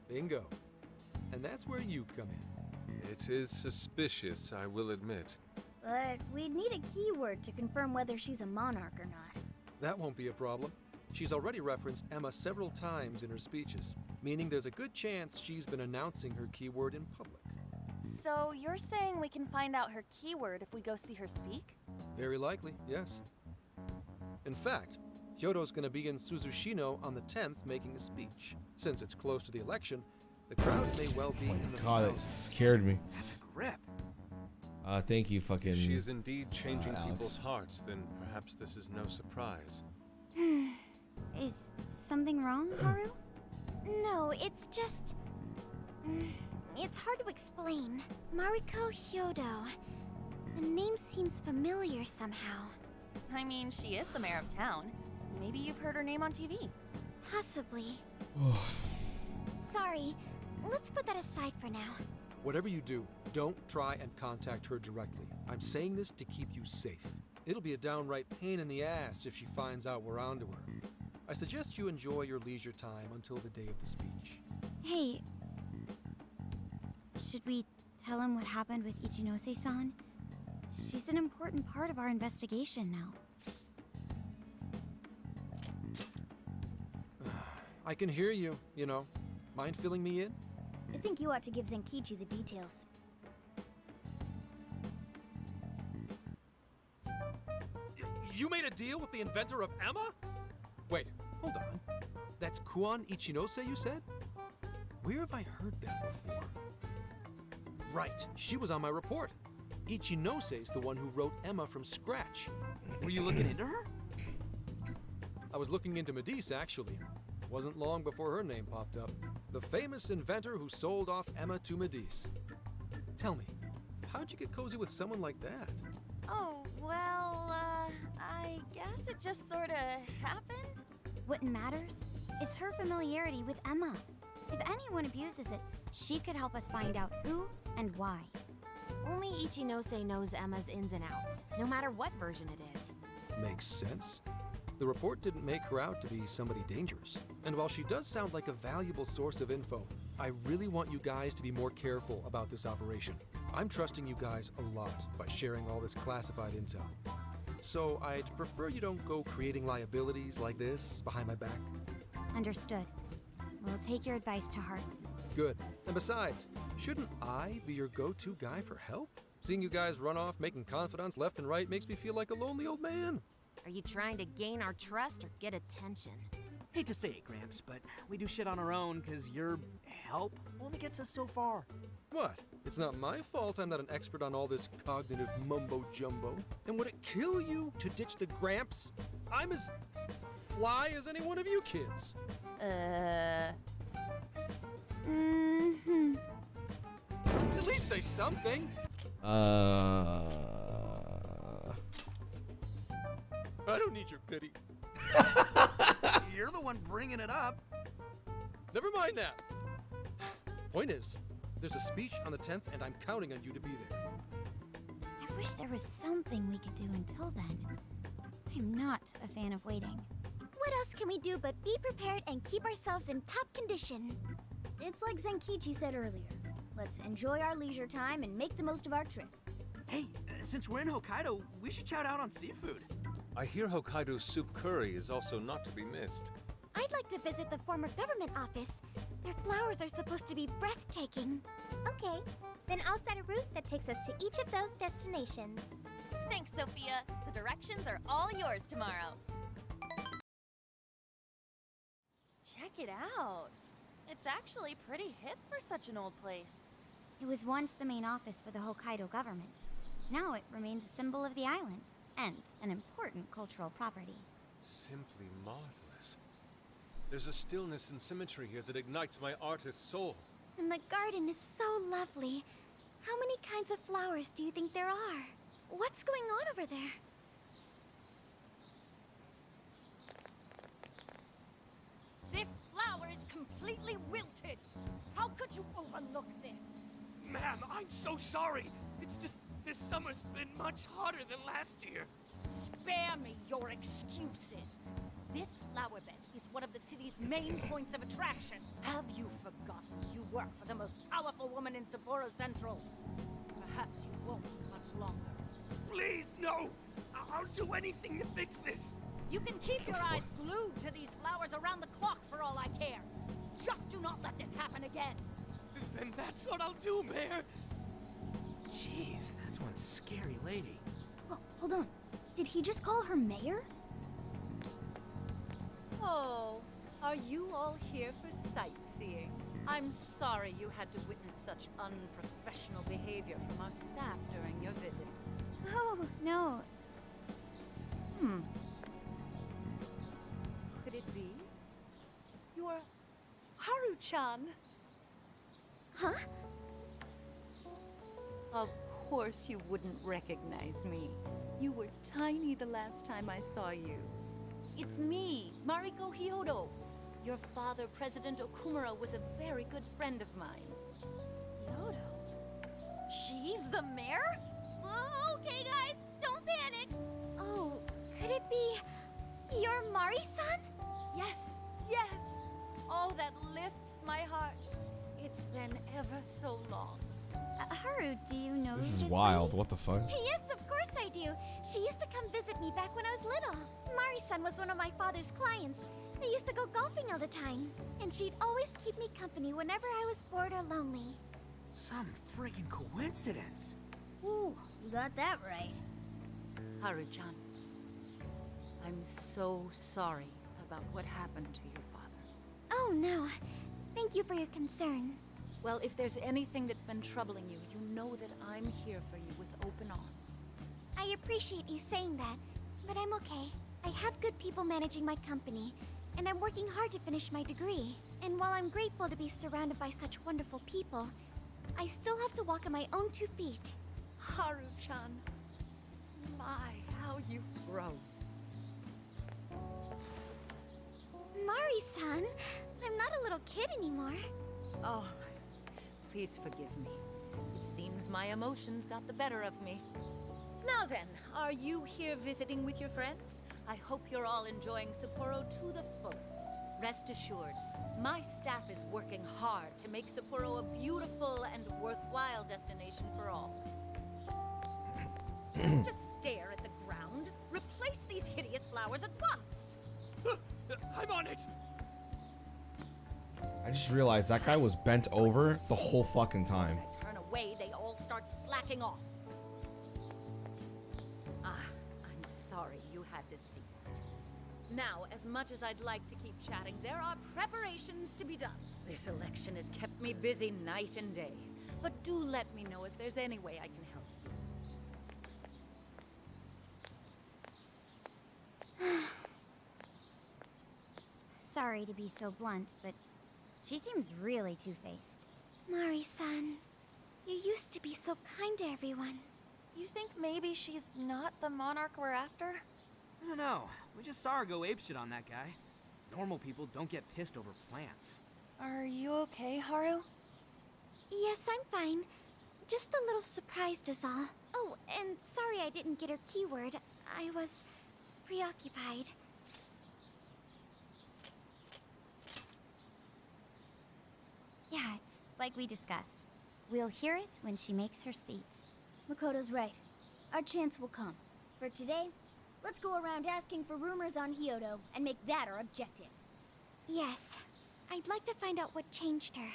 Bingo. And that's where you come in. It is suspicious, I will admit. But we'd need a keyword to confirm whether she's a monarch or not. That won't be a problem. She's already referenced Emma several times in her speeches, meaning there's a good chance she's been announcing her keyword in public. So you're saying we can find out her keyword if we go see her speak? Very likely, yes. In fact, Hyodo's going to be in Suzushino on the 10th making a speech. Since it's close to the election, the crowd may well be in the God, it scared me. That's a grip. Thank you, fucking. If she is indeed changing Alex. people's hearts, then perhaps this is no surprise. Is something wrong, Haru? No, it's just... It's hard to explain. Mariko Hyodo. The name seems familiar somehow. I mean, she is the mayor of town. Maybe you've heard her name on TV. Possibly. Sorry. Let's put that aside for now. Whatever you do, don't try and contact her directly. I'm saying this to keep you safe. It'll be a downright pain in the ass if she finds out we're onto her. I suggest you enjoy your leisure time until the day of the speech. Hey, Should we tell him what happened with Ichinose-san? She's an important part of our investigation now. I can hear you, you know. Mind filling me in? I think you ought to give Zenkichi the details. You made a deal with the inventor of Emma? Wait, hold on. That's Kuon Ichinose, you said? Where have I heard that before? Right, she was on my report. Ichinose's the one who wrote Emma from scratch. Were you looking into her? I was looking into Medice, actually. Wasn't long before her name popped up. The famous inventor who sold off Emma to Medice. Tell me, how'd you get cozy with someone like that? Oh, well, I guess it just sorta happened. What matters is her familiarity with Emma. If anyone abuses it, she could help us find out who and why. Only Ichinose knows Emma's ins and outs, no matter what version it is. Makes sense. The report didn't make her out to be somebody dangerous. And while she does sound like a valuable source of info, I really want you guys to be more careful about this operation. I'm trusting you guys a lot by sharing all this classified intel. So I'd prefer you don't go creating liabilities like this behind my back. Understood. We'll take your advice to heart. Good. And besides, shouldn't I be your go-to guy for help? Seeing you guys run off making confidants left and right makes me feel like a lonely old man. Are you trying to gain our trust or get attention? Hate to say it, Gramps, but we do shit on our own because your help only gets us so far. What? It's not my fault I'm not an expert on all this cognitive mumbo-jumbo. And would it kill you to ditch the Gramps? I'm as fly as any one of you kids. Mm-hmm. At least say something. I don't need your pity. You're the one bringing it up. Never mind that. Point is, there's a speech on the 10th, and I'm counting on you to be there. I wish there was something we could do until then. I'm not a fan of waiting. What else can we do but be prepared and keep ourselves in top condition? It's like Zenkichi said earlier. Let's enjoy our leisure time and make the most of our trip. Hey, since we're in Hokkaido, we should shout out on seafood. I hear Hokkaido soup curry is also not to be missed. I'd like to visit the former government office. Their flowers are supposed to be breathtaking. Okay, then I'll set a route that takes us to each of those destinations. Thanks, Sophia. The directions are all yours tomorrow. Check it out. It's actually pretty hip for such an old place. It was once the main office for the Hokkaido government. Now it remains a symbol of the island and an important cultural property. Simply marvelous. There's a stillness and symmetry here that ignites my artist's soul. And the garden is so lovely. How many kinds of flowers do you think there are? What's going on over there? This flower is completely wilted. How could you overlook this? Ma'am, I'm so sorry. It's just this summer's been much hotter than last year. Spare me your excuses. This flower bed is one of the city's main points of attraction. Have you forgotten you work for the most powerful woman in Sapporo Central? Perhaps you won't much longer. Please, no! I'll do anything to fix this. You can keep your eyes glued to these flowers around the clock for all I care. Just do not let this happen again. Then that's what I'll do, Mayor. Jeez, that's one scary lady. Oh, hold on. Did he just call her mayor? Oh, are you all here for sightseeing? I'm sorry you had to witness such unprofessional behavior from our staff during your visit. Oh, no. Could it be? You're Haru-chan? Huh? Of course you wouldn't recognize me. You were tiny the last time I saw you. It's me, Mariko Hyodo. Your father, President Okumura, was a very good friend of mine. Hyodo? She's the mayor? Okay, guys, don't panic. Oh, could it be your Mari-san? Yes, yes. Oh, that lifts my heart. It's been ever so long. Haru, do you know This is this wild. lady? What the fuck? Yes, of course I do. She used to come visit me back when I was little. Mari-san was one of my father's clients. They used to go golfing all the time. And she'd always keep me company whenever I was bored or lonely. Some freaking coincidence. Ooh, you got that right. Haru-chan, I'm so sorry about what happened to your father. Oh, no. Thank you for your concern. Well, if there's anything that's been troubling you, you know that I'm here for you with open arms. I appreciate you saying that, but I'm okay. I have good people managing my company, and I'm working hard to finish my degree. And while I'm grateful to be surrounded by such wonderful people, I still have to walk on my own 2 feet. Haru-chan, my, how you've grown. Mari-san, I'm not a little kid anymore. Oh, please forgive me. It seems my emotions got the better of me. Now then, are you here visiting with your friends? I hope you're all enjoying Sapporo to the fullest. Rest assured, my staff is working hard to make Sapporo a beautiful and worthwhile destination for all. Don't just stare at the ground. Replace these hideous flowers at once. I'm on it. I just realized that guy was bent over the whole fucking time. Turn away, they all start slacking off. I'm sorry you had to see it. Now, as much as I'd like to keep chatting, there are preparations to be done. This election has kept me busy night and day. But do let me know if there's any way I can help you. Sorry to be so blunt, but she seems really two-faced. Mari-san, you used to be so kind to everyone. You think maybe she's not the monarch we're after? I don't know. We just saw her go apeshit on that guy. Normal people don't get pissed over plants. Are you okay, Haru? Yes, I'm fine. Just a little surprised is all. Oh, and sorry I didn't get her keyword. I was preoccupied. Yeah, it's like we discussed. We'll hear it when she makes her speech. Makoto's right. Our chance will come. For today, let's go around asking for rumors on Hyodo and make that our objective. Yes. I'd like to find out what changed her.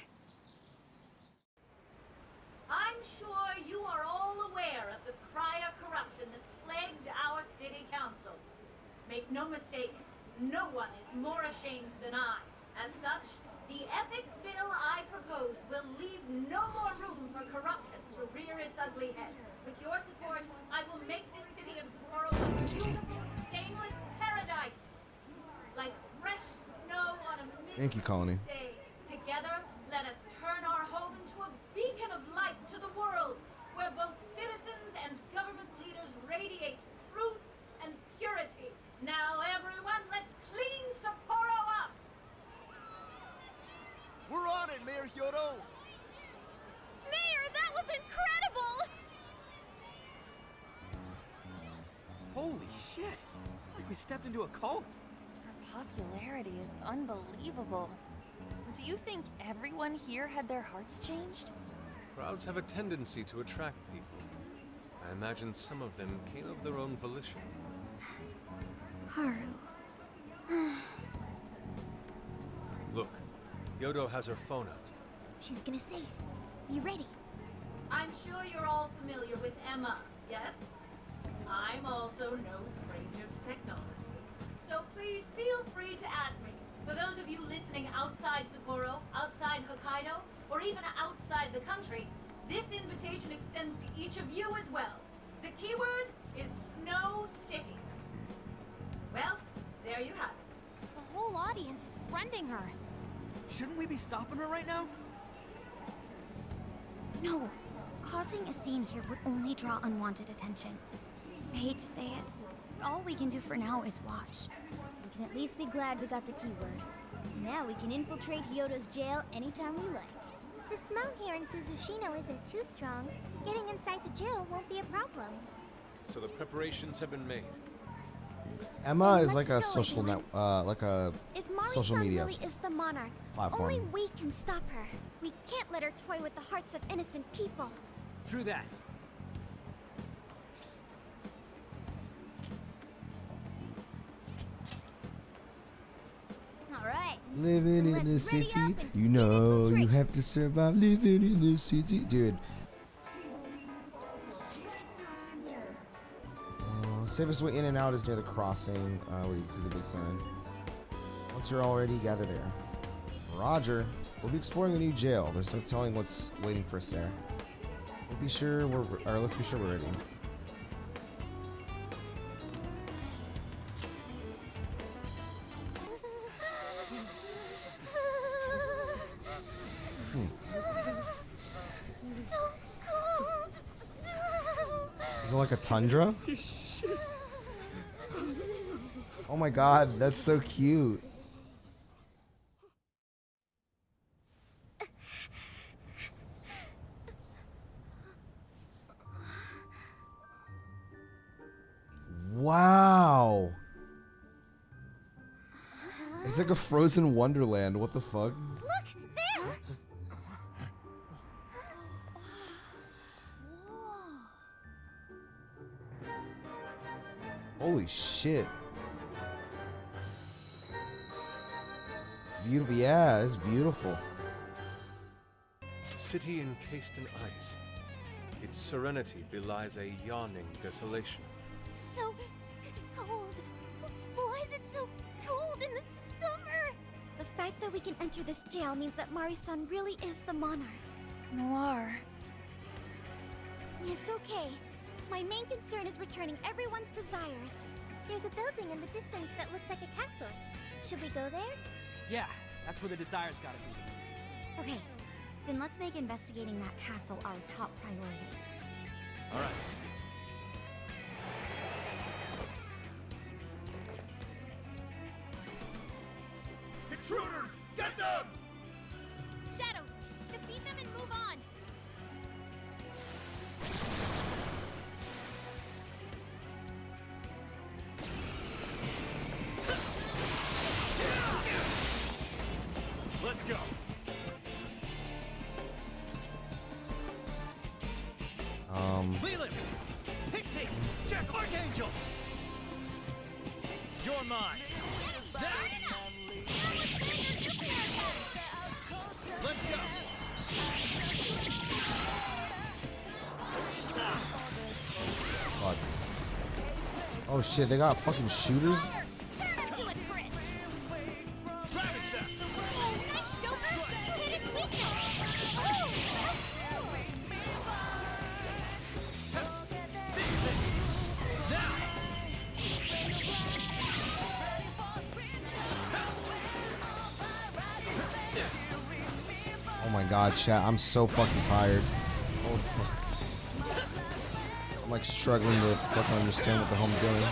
I'm sure you are all aware of the prior corruption that plagued our city council. Make no mistake, no one is more ashamed than I. As such, the ethics bill I propose will leave no more room for corruption to rear its ugly head. With your support, I will make this city of Sapporo a beautiful, stainless paradise. Like fresh snow on a Thank you, Colony. day. Together, let us turn our home into a beacon of light to the world, where both citizens and government leaders radiate truth and purity. Now, everyone, let's clean Sapporo up! We're on it, Mayor Hyodo! Mayor, that was incredible! Holy shit! It's like we stepped into a cult. Her popularity is unbelievable. Do you think everyone here had their hearts changed? Crowds have a tendency to attract people. I imagine some of them came of their own volition. Haru. Look, Yodo has her phone out. She's gonna say it. Be ready. I'm sure you're all familiar with Emma, yes? I'm also no stranger to technology. So please feel free to add me. For those of you listening outside Sapporo, outside Hokkaido, or even outside the country, this invitation extends to each of you as well. The keyword is Snow City. Well, there you have it. The whole audience is friending her. Shouldn't we be stopping her right now? No. Causing a scene here would only draw unwanted attention. I hate to say it. All we can do for now is watch. We can at least be glad we got the keyword. Now we can infiltrate Hyodo's jail anytime we like. The smell here in Suzushino isn't too strong. Getting inside the jail won't be a problem. So the preparations have been made. Emma Then is like a let's go, social net, like a If social Mari-san media really is the monarch, platform. only we can stop her. We can't let her toy with the hearts of innocent people. True that. Alright. Living in the Let's ready city, up and you know you have to survive living in the city, dude. Safest way in and out is near the crossing, where you can see the big sign. Once you're all ready, gather there. Roger. We'll be exploring a new jail. There's no telling what's waiting for us there. Let's be sure we're ready. So cold. Is it like a tundra? Oh my god, that's so cute. Wow. It's like a frozen wonderland. What the fuck? Look there. Holy shit. It's beautiful. Yeah, it's beautiful. City encased in ice. Its serenity belies a yawning desolation. So cold. Why is it so cold in the summer? The fact that we can enter this jail means that Mari-san really is the monarch. Noir. It's okay. My main concern is returning everyone's desires. There's a building in the distance that looks like a castle. Should we go there? Yeah, that's where the desires gotta be. Okay, then let's make investigating that castle our top priority. All right. Intruders! Get them! Shadows, defeat them and move on. Let's go. Leland! Pixie! Jack Archangel! You're mine! Let's go! Fuck. Oh shit, they got fucking shooters? Oh my god, chat, I'm so fucking tired. Holy fuck. I'm like struggling to fucking understand what the hell I'm doing.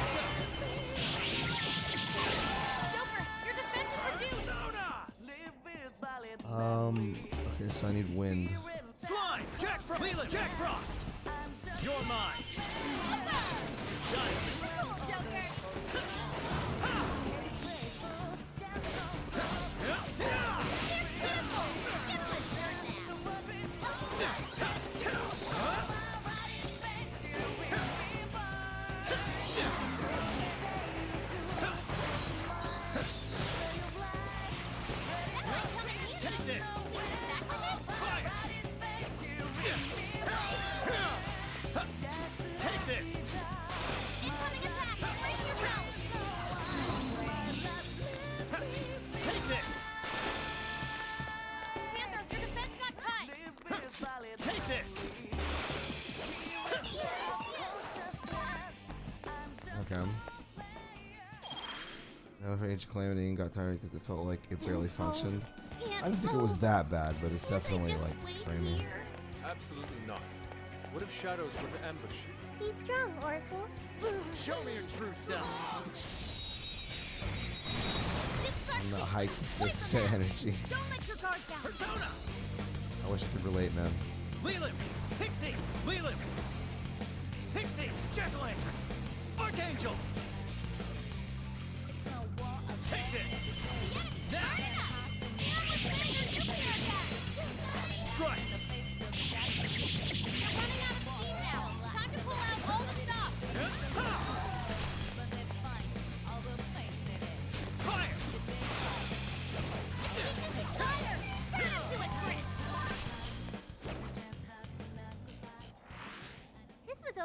Okay, so I need wind. Slime! Jack Frost! Leland! Jack Frost! You're mine! Got it! Okay. Now for Age Calamity and got tired because it felt like it barely functioned. I didn't think it was that bad, but it's definitely like framing. Absolutely not. What if Shadows were to ambush you? Be strong, Oracle. Show me your true self. I'm not hiking this energy. Don't let your guard down. Persona! I wish I could relate, man. Leland! Pixie! Leland! Pixie! Jack-o'-lantern! Archangel! Take this! Now! Strike!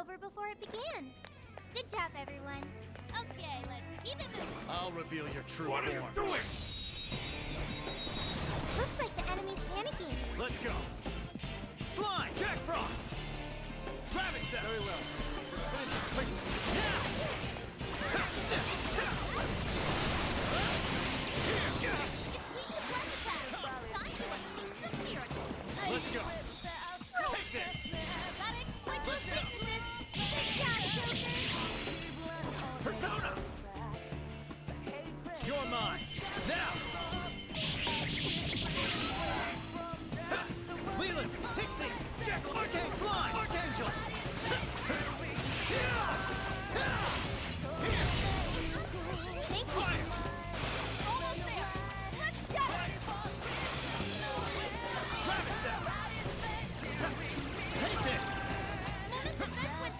over before it began. Good job, everyone. Okay, let's keep it moving. I'll reveal your true What are you form. doing? Looks like the enemy's panicking. Let's go. Slime, Jack Frost. Rabbit step. Very well. Finish this quickly. Now. Let's go. Take this. Gotta exploit those weaknesses. Good job, Joker. Persona. You're mine. Now. Leland, Pixie, Jack, Arcane Slime, Archangel. Thank you. Almost there. Let's get it. Rabbit step. Take this. This event went